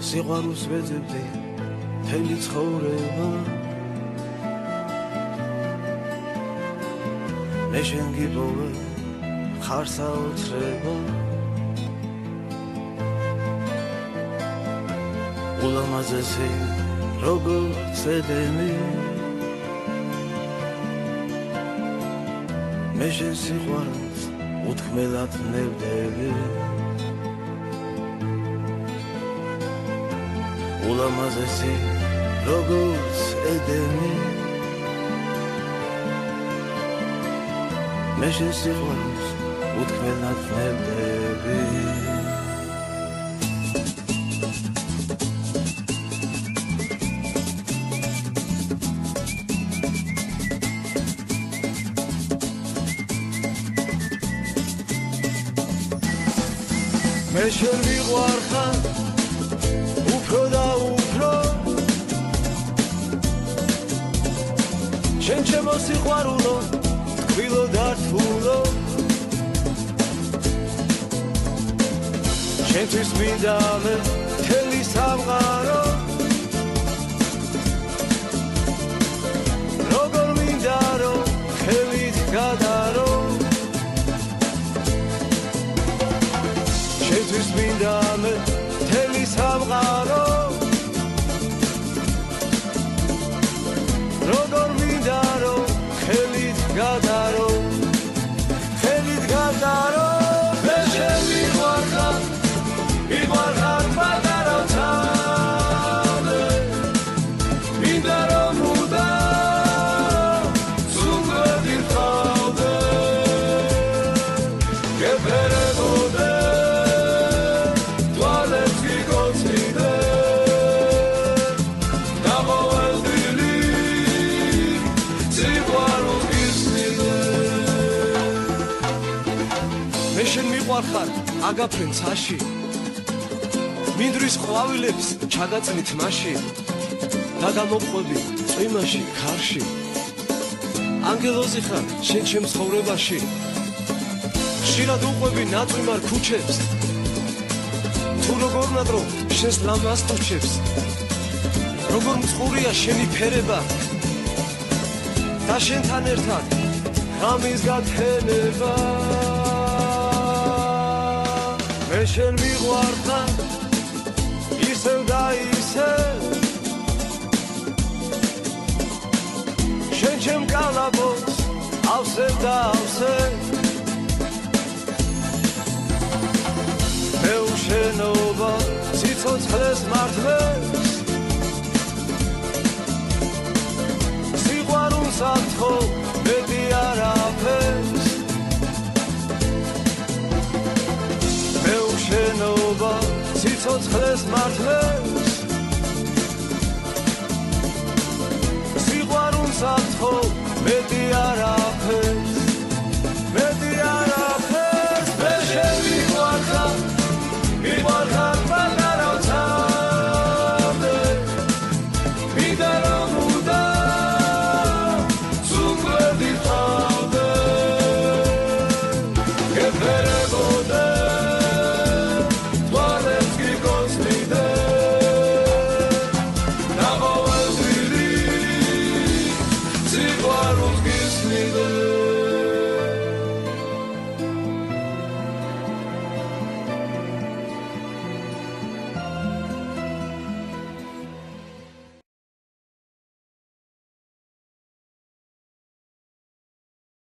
სიყვარულს ვეძებდი მთელი ცხოვრება მე შენ გიპოვე ხარ საოცრება ულამაზესი როგორც ედენი მე შენ სიყვარულს უთქმელად ნებდები ულამაზესი როგორც ედენი მე შენ სიყვარულს უთქმელად ნებდები მე შენ მიყვარხარ უფრო და უფრო შენ ჩემო სიყვარულო თქვილო და რთულო შენთვის მინდა მე მთელი სამყარო როგორ მინდა რომ ხელით გადარო შენთვის მინდა მე მთელი სამყარო როგორ მინდა რომ ხელით გადარო ხელით გადარო მე შენ მიყვარხარ პატარა თალე მინდა რომ სულები ხავდე გეფერებოდე ხარ აგაფრენ ცაში მინდრის ყვავილებს ჩაგაწნით მასში და გამოყვები წვიმაში ქარში ანგელოზი ხარ შენ ჩემ ცხოვრებაში ხშირად უყვები ნაწვიმარ ქუჩებს თუ როგორ ნადრო შენს ლამაზ ტუჩებს როგორ მწყურია შენი ფერება და შენთან ერთად ღამის გათენება მე შენ მიყვარხარ ისევ და ისევ შენ ჩემ კალაპოს ავსებ და ავსებ მე უშენობა სიცოცხლეს მართლებს სიყვარულს ამთხო მეტი არაფერს შენობა სიცოცხლეს მართლებს